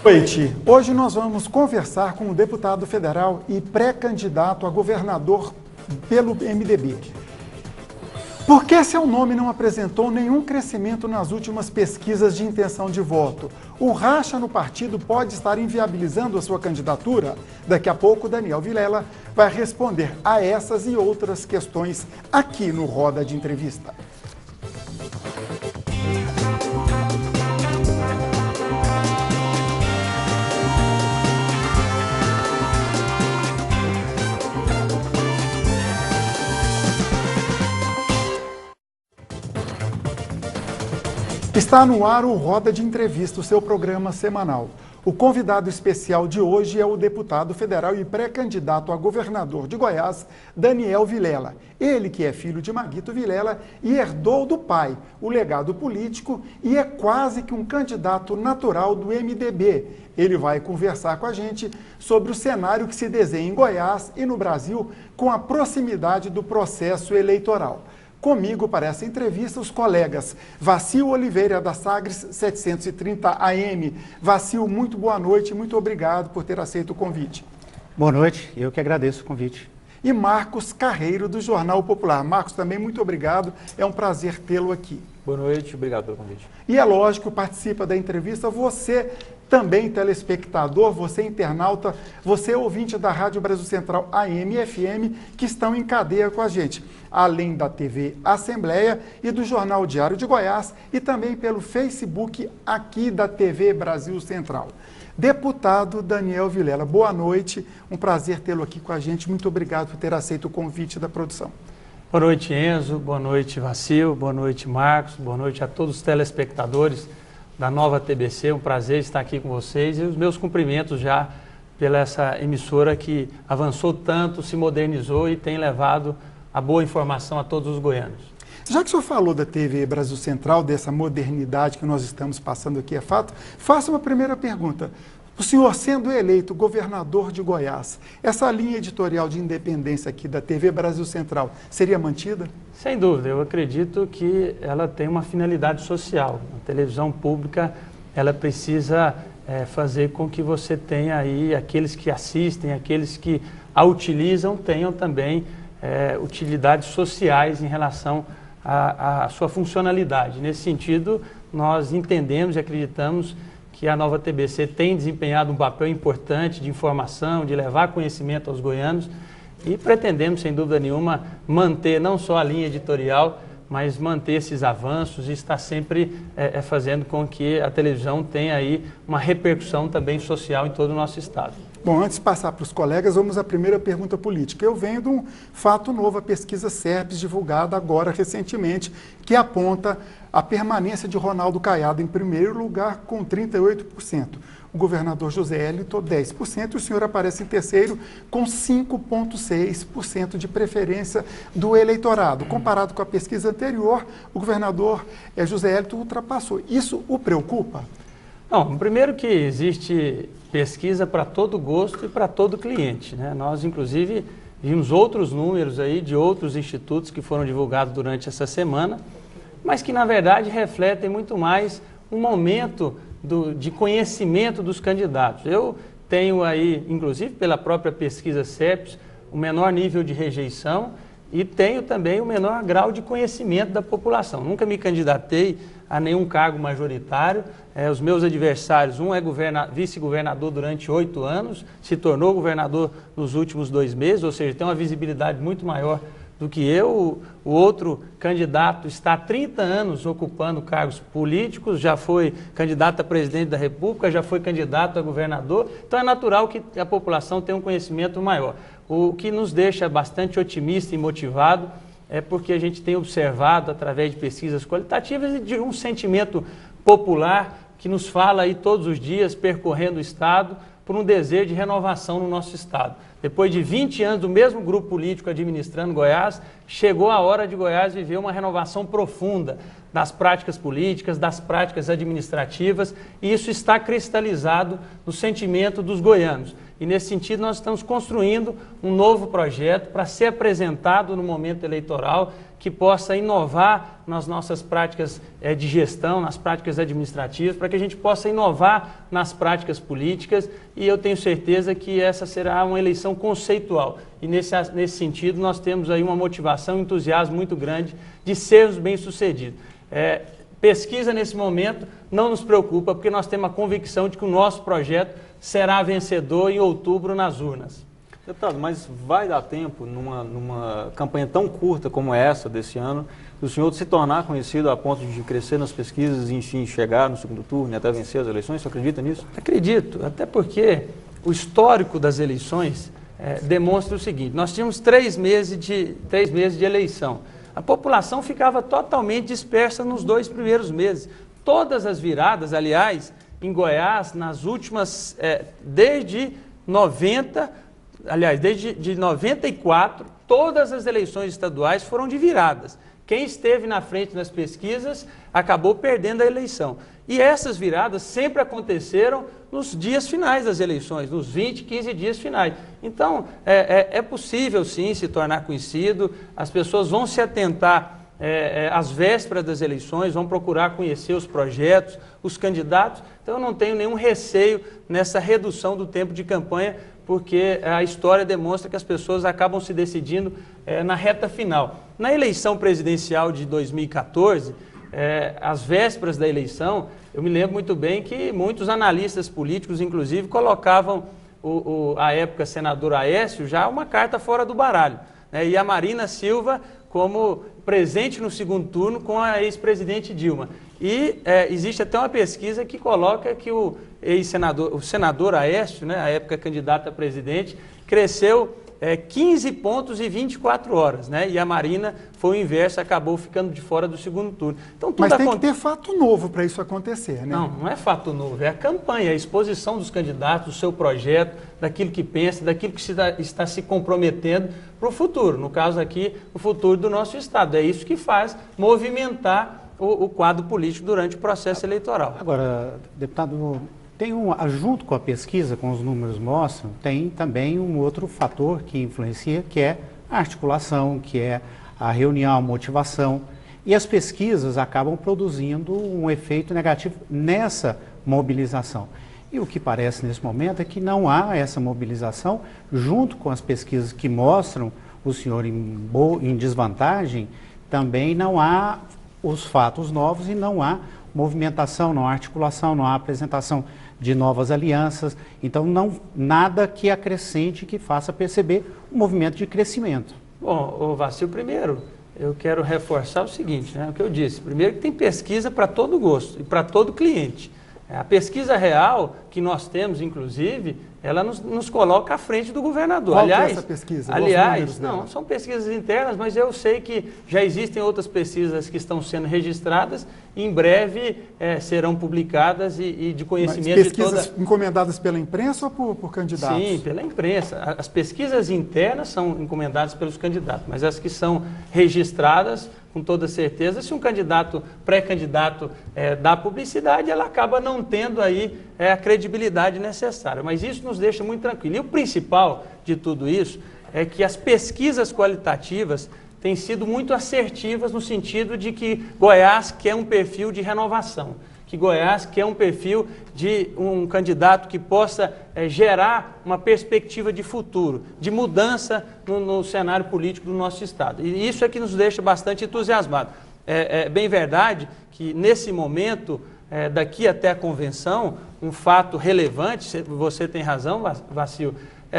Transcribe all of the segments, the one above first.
Boa noite. Hoje nós vamos conversar com o deputado federal e pré-candidato a governador pelo MDB. Por que seu nome não apresentou nenhum crescimento nas últimas pesquisas de intenção de voto? O racha no partido pode estar inviabilizando a sua candidatura? Daqui a pouco, Daniel Vilela vai responder a essas e outras questões aqui no Roda de Entrevista. Está no ar o Roda de Entrevista, o seu programa semanal. O convidado especial de hoje é o deputado federal e pré-candidato a governador de Goiás, Daniel Vilela. Ele que é filho de Maguito Vilela e herdou do pai o legado político e é quase que um candidato natural do MDB. Ele vai conversar com a gente sobre o cenário que se desenha em Goiás e no Brasil com a proximidade do processo eleitoral. Comigo para essa entrevista os colegas Vacil Oliveira da Sagres 730 AM. Vacil, muito boa noite, muito obrigado por ter aceito o convite. Boa noite, eu que agradeço o convite. E Marcos Carreiro do Jornal Popular. Marcos, também muito obrigado, é um prazer tê-lo aqui. Boa noite, obrigado pelo convite. E é lógico, participa da entrevista você também telespectador, você internauta, você ouvinte da Rádio Brasil Central AM e FM, que estão em cadeia com a gente, além da TV Assembleia e do Jornal Diário de Goiás e também pelo Facebook aqui da TV Brasil Central. Deputado Daniel Vilela, boa noite, um prazer tê-lo aqui com a gente, muito obrigado por ter aceito o convite da produção. Boa noite, Enzo, boa noite, Vacil, boa noite, Marcos, boa noite a todos os telespectadores da Nova TBC, um prazer estar aqui com vocês e os meus cumprimentos já pela essa emissora que avançou tanto, se modernizou e tem levado a boa informação a todos os goianos. Já que o senhor falou da TV Brasil Central, dessa modernidade que nós estamos passando aqui, é fato, faça uma primeira pergunta. O senhor sendo eleito governador de Goiás, essa linha editorial de independência aqui da TV Brasil Central seria mantida? Sem dúvida, eu acredito que ela tem uma finalidade social. A televisão pública, ela precisa fazer com que você tenha aí aqueles que assistem, aqueles que a utilizam, tenham também utilidades sociais em relação à sua funcionalidade. Nesse sentido, nós entendemos e acreditamos que a Nova TBC tem desempenhado um papel importante de informação, de levar conhecimento aos goianos e pretendemos, sem dúvida nenhuma, manter não só a linha editorial, mas manter esses avanços e estar sempre fazendo com que a televisão tenha aí uma repercussão também social em todo o nosso estado. Bom, antes de passar para os colegas, vamos à primeira pergunta política. Eu venho de um fato novo, a pesquisa SERPES, divulgada agora recentemente, que aponta a permanência de Ronaldo Caiado em primeiro lugar com 38%. O governador José Hélito, 10%, e o senhor aparece em terceiro com 5,6% de preferência do eleitorado. Comparado com a pesquisa anterior, o governador José Hélito ultrapassou. Isso o preocupa? Não, primeiro que existe pesquisa para todo gosto e para todo cliente, né? Nós, inclusive, vimos outros números aí de outros institutos que foram divulgados durante essa semana, mas que, na verdade, refletem muito mais um momento de conhecimento dos candidatos. Eu tenho aí, inclusive pela própria pesquisa SERPES, o menor nível de rejeição e tenho também o menor grau de conhecimento da população. Nunca me candidatei a nenhum cargo majoritário. Os meus adversários, um é vice-governador durante 8 anos, se tornou governador nos últimos 2 meses, ou seja, tem uma visibilidade muito maior do que eu. O outro candidato está há 30 anos ocupando cargos políticos, já foi candidato a presidente da República, já foi candidato a governador, então é natural que a população tenha um conhecimento maior. O que nos deixa bastante otimista e motivado é porque a gente tem observado, através de pesquisas qualitativas e de um sentimento popular que nos fala aí todos os dias, percorrendo o Estado, por um desejo de renovação no nosso Estado. Depois de 20 anos do mesmo grupo político administrando Goiás, chegou a hora de Goiás viver uma renovação profunda das práticas políticas, das práticas administrativas, e isso está cristalizado no sentimento dos goianos. E nesse sentido nós estamos construindo um novo projeto para ser apresentado no momento eleitoral, que possa inovar nas nossas práticas de gestão, nas práticas administrativas, para que a gente possa inovar nas práticas políticas, e eu tenho certeza que essa será uma eleição conceitual. E nesse sentido nós temos aí uma motivação, um entusiasmo muito grande de sermos bem-sucedidos. Pesquisa nesse momento não nos preocupa, porque nós temos a convicção de que o nosso projeto será vencedor em outubro nas urnas. Deputado, mas vai dar tempo, numa campanha tão curta como essa desse ano, do senhor se tornar conhecido a ponto de crescer nas pesquisas e, enfim, chegar no segundo turno e até vencer as eleições? Você acredita nisso? Acredito, até porque o histórico das eleições demonstra o seguinte: nós tínhamos 3 meses de eleição. A população ficava totalmente dispersa nos 2 primeiros meses. Todas as viradas, aliás, em Goiás, nas últimas, desde 94, todas as eleições estaduais foram de viradas. Quem esteve na frente nas pesquisas acabou perdendo a eleição. E essas viradas sempre aconteceram nos dias finais das eleições, nos 20, 15 dias finais. Então, é possível sim se tornar conhecido, as pessoas vão se atentar às vésperas das eleições, vão procurar conhecer os projetos, os candidatos. Então, eu não tenho nenhum receio nessa redução do tempo de campanha, porque a história demonstra que as pessoas acabam se decidindo na reta final. Na eleição presidencial de 2014, às vésperas da eleição, eu me lembro muito bem que muitos analistas políticos, inclusive, colocavam a época senador Aécio já uma carta fora do baralho, né? E a Marina Silva como presente no segundo turno com a ex-presidente Dilma. E existe até uma pesquisa que coloca que o senador Aécio, né, à época candidato a presidente, cresceu 15 pontos em 24 horas, né? E a Marina foi o inverso, acabou ficando de fora do segundo turno. Então, mas tem que ter fato novo para isso acontecer, né? Não é fato novo, é a campanha, a exposição dos candidatos, do seu projeto, daquilo que pensa, daquilo que está se comprometendo para o futuro. No caso aqui, o futuro do nosso Estado. É isso que faz movimentar o quadro político durante o processo eleitoral. Agora, deputado, junto com a pesquisa, com os números mostram, tem também um outro fator que influencia, que é a articulação, que é a reunião, a motivação. E as pesquisas acabam produzindo um efeito negativo nessa mobilização. E o que parece nesse momento é que não há essa mobilização, junto com as pesquisas que mostram o senhor em desvantagem, também não há os fatos novos e não há movimentação, não há articulação, não há apresentação de novas alianças. Então, nada que acrescente, que faça perceber um movimento de crescimento. Bom, Vacil, primeiro, eu quero reforçar o seguinte, né, o que eu disse. Primeiro que tem pesquisa para todo gosto e para todo cliente. A pesquisa real que nós temos, inclusive, ela nos coloca à frente do governador. Qual aliás, que é essa pesquisa? Aliás, não, são pesquisas internas, mas eu sei que já existem outras pesquisas que estão sendo registradas e em breve serão publicadas e de conhecimento de toda... Pesquisas encomendadas pela imprensa ou por candidatos? Sim, pela imprensa. As pesquisas internas são encomendadas pelos candidatos, mas as que são registradas, com toda certeza, se um candidato, pré-candidato dá publicidade, ela acaba não tendo aí a credibilidade necessária. Mas isso nos deixa muito tranquilos. E o principal de tudo isso é que as pesquisas qualitativas têm sido muito assertivas no sentido de que Goiás quer um perfil de renovação, que Goiás quer um perfil de um candidato que possa gerar uma perspectiva de futuro, de mudança no cenário político do nosso Estado. E isso é que nos deixa bastante entusiasmados. É bem verdade que, nesse momento, daqui até a convenção, um fato relevante, você tem razão, Vacil,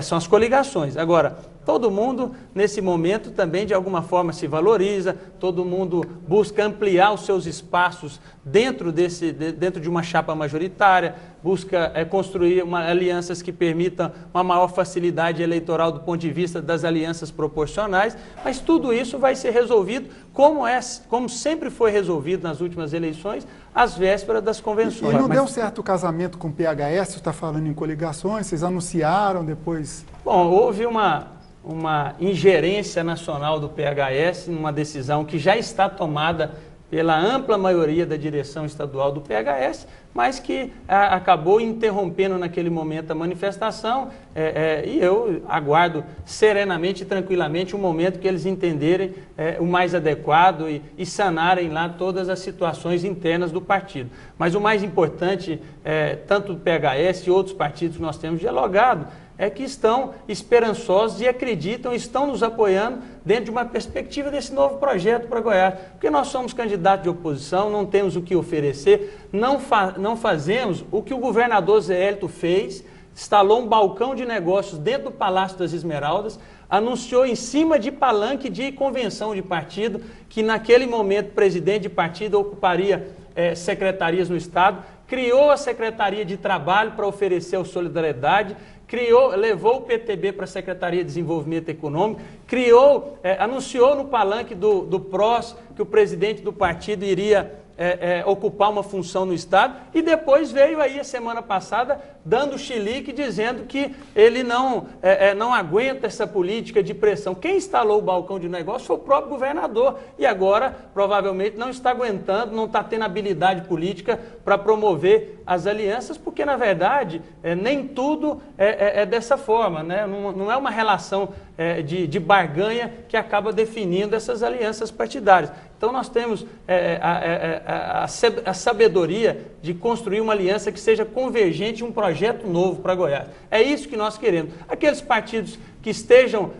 são as coligações. Agora, todo mundo, nesse momento, também, de alguma forma, se valoriza, todo mundo busca ampliar os seus espaços dentro de uma chapa majoritária, busca construir alianças que permitam uma maior facilidade eleitoral do ponto de vista das alianças proporcionais, mas tudo isso vai ser resolvido, como sempre foi resolvido nas últimas eleições, às vésperas das convenções. E não deu certo o casamento com o PHS, você está falando em coligações, vocês anunciaram depois? Bom, houve uma ingerência nacional do PHS numa decisão que já está tomada pela ampla maioria da direção estadual do PHS, mas que acabou interrompendo naquele momento a manifestação, e eu aguardo serenamente e tranquilamente o momento que eles entenderem o mais adequado e sanarem lá todas as situações internas do partido. Mas o mais importante, tanto do PHS e outros partidos que nós temos dialogado, é que estão esperançosos e acreditam, estão nos apoiando dentro de uma perspectiva desse novo projeto para Goiás. Porque nós somos candidatos de oposição, não temos o que oferecer, não fazemos o que o governador Zé Hélito fez, instalou um balcão de negócios dentro do Palácio das Esmeraldas, anunciou em cima de palanque de convenção de partido, que naquele momento o presidente de partido ocuparia secretarias no Estado, criou a Secretaria de Trabalho para oferecer a solidariedade, levou o PTB para a Secretaria de Desenvolvimento Econômico, anunciou no palanque do PROS que o presidente do partido iria ocupar uma função no Estado, e depois veio aí a semana passada dando chilique, dizendo que ele não aguenta essa política de pressão. Quem instalou o balcão de negócio foi o próprio governador, e agora provavelmente não está aguentando, não está tendo habilidade política para promover as alianças, porque na verdade nem tudo é dessa forma, né? Não é uma relação de barganha que acaba definindo essas alianças partidárias. Então nós temos a sabedoria de construir uma aliança que seja convergente, um projeto novo para Goiás. É isso que nós queremos. Aqueles partidos que estejam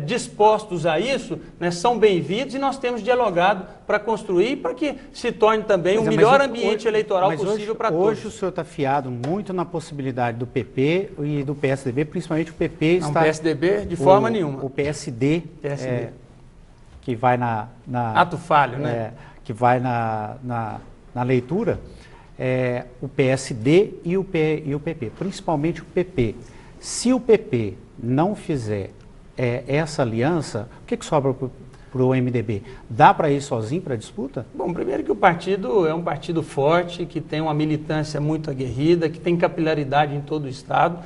dispostos a isso, né, são bem-vindos, e nós temos dialogado para construir, para que se torne também o melhor ambiente eleitoral possível para todos. Hoje o senhor está fiado muito na possibilidade do PP e do PSDB, principalmente o PP está... Não, o PSDB de forma nenhuma. O PSD. Que vai ato falho, né? Que vai na leitura, o PSD e o PP, principalmente o PP. Se o PP não fizer essa aliança, o que sobra para o MDB? Dá para ir sozinho para a disputa? Bom, primeiro que o partido é um partido forte, que tem uma militância muito aguerrida, que tem capilaridade em todo o Estado,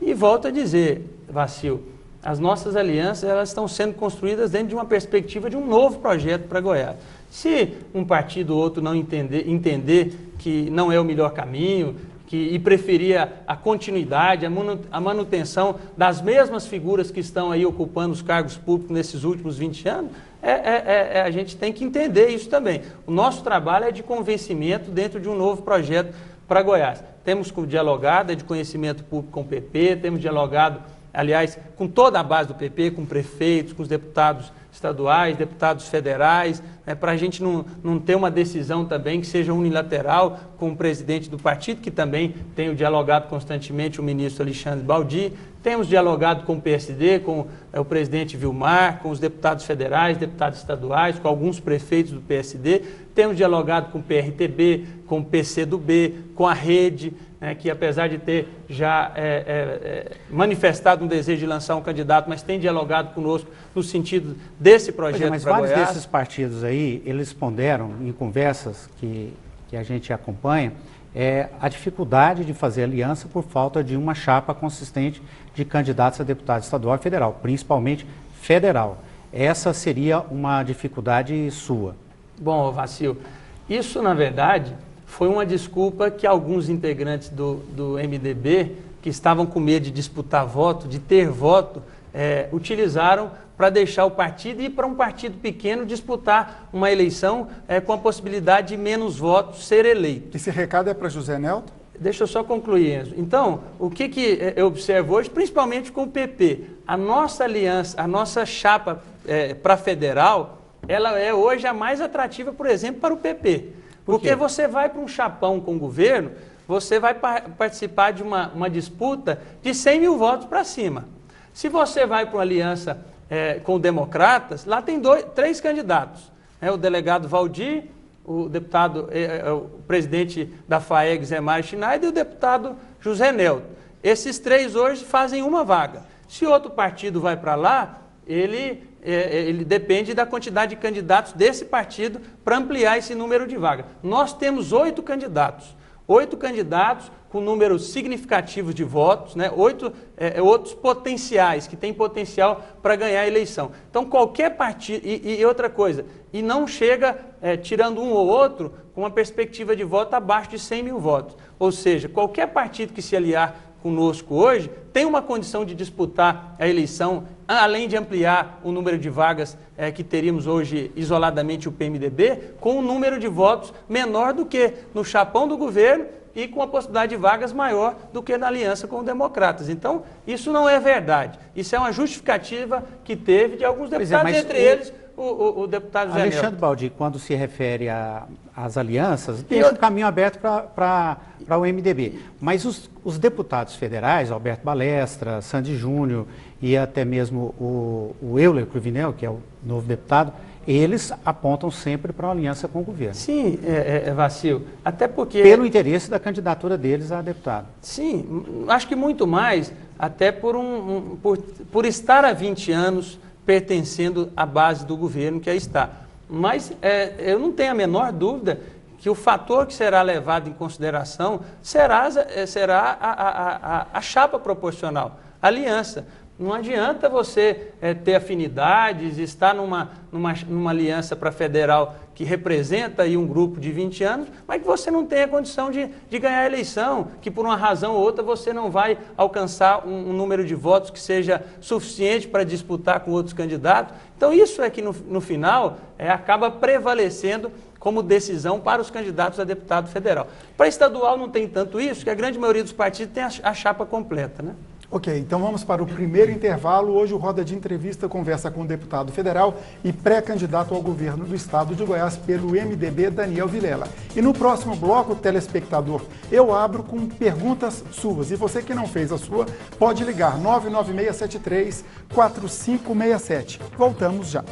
e volto a dizer, Vacil, as nossas alianças, elas estão sendo construídas dentro de uma perspectiva de um novo projeto para Goiás. Se um partido ou outro não entender que não é o melhor caminho, e preferir a continuidade, a manutenção das mesmas figuras que estão aí ocupando os cargos públicos nesses últimos 20 anos, a gente tem que entender isso também. O nosso trabalho é de convencimento dentro de um novo projeto para Goiás. Temos dialogado, de conhecimento público com o PP, temos dialogado, aliás, com toda a base do PP, com prefeitos, com os deputados estaduais, deputados federais, para a gente não ter uma decisão também que seja unilateral com o presidente do partido, que também tenho dialogado constantemente, o ministro Alexandre Baldi. Temos dialogado com o PSD, com o presidente Vilmar, com os deputados federais, deputados estaduais, com alguns prefeitos do PSD. Temos dialogado com o PRTB, com o PCdoB, com a Rede, que apesar de ter já manifestado um desejo de lançar um candidato, mas tem dialogado conosco no sentido desse projeto para Goiás. Mas vários desses partidos aí, eles ponderam em conversas que a gente acompanha, a dificuldade de fazer aliança por falta de uma chapa consistente de candidatos a deputado estadual e federal, principalmente federal. Essa seria uma dificuldade sua. Bom, Vacil, isso na verdade foi uma desculpa que alguns integrantes do MDB, que estavam com medo de disputar voto, de ter voto, utilizaram para deixar o partido e ir para um partido pequeno disputar uma eleição com a possibilidade de menos votos ser eleito. Esse recado é para José Nelton? Deixa eu só concluir, Enzo. Então, o que eu observo hoje, principalmente com o PP, a nossa aliança, a nossa chapa para federal, ela é hoje a mais atrativa, por exemplo, para o PP. Porque você vai para um chapão com o governo, você vai participar de uma disputa de 100 mil votos para cima. Se você vai para uma aliança com democratas, lá tem 3 candidatos. O delegado Valdir, o deputado, o presidente da FAEG, Zé Mário Schneider, e o deputado José Nelton. Esses 3 hoje fazem uma vaga. Se outro partido vai para lá, ele depende da quantidade de candidatos desse partido para ampliar esse número de vagas. Nós temos 8 candidatos. 8 candidatos com números significativos de votos, né? 8 outros potenciais, que têm potencial para ganhar a eleição. Então, qualquer partido... E outra coisa, e não chega, tirando um ou outro, com uma perspectiva de voto abaixo de 100 mil votos. Ou seja, qualquer partido que se aliar conosco hoje tem uma condição de disputar a eleição, além de ampliar o número de vagas que teríamos hoje isoladamente o PMDB, com um número de votos menor do que no chapão do governo e com a possibilidade de vagas maior do que na aliança com os democratas. Então, isso não é verdade. Isso é uma justificativa que teve de alguns deputados, entre eles o deputado Zé Nelson. Alexandre Baldi, quando se refere às alianças, deixa um caminho aberto para o MDB. Mas os deputados federais, Alberto Balestra, Sandy Júnior e até mesmo o Euler Cruvinel, que é o novo deputado, eles apontam sempre para uma aliança com o governo. Sim, Vacil, até porque... Pelo interesse da candidatura deles a deputado. Sim, acho que muito mais, até por estar há 20 anos pertencendo à base do governo que aí está. Mas eu não tenho a menor dúvida que o fator que será levado em consideração será a chapa proporcional, a aliança. Não adianta você ter afinidades, estar numa aliança para federal que representa aí um grupo de 20 anos, mas que você não tenha condição de ganhar a eleição, que por uma razão ou outra você não vai alcançar um número de votos que seja suficiente para disputar com outros candidatos. Então isso é que no final acaba prevalecendo como decisão para os candidatos a deputado federal. Para estadual não tem tanto isso, que a grande maioria dos partidos tem a chapa completa, né? Ok, então vamos para o primeiro intervalo. Hoje o Roda de Entrevista conversa com o deputado federal e pré-candidato ao governo do estado de Goiás pelo MDB, Daniel Vilela. E no próximo bloco, telespectador, eu abro com perguntas suas. E você que não fez a sua, pode ligar 99673-4567. Voltamos já.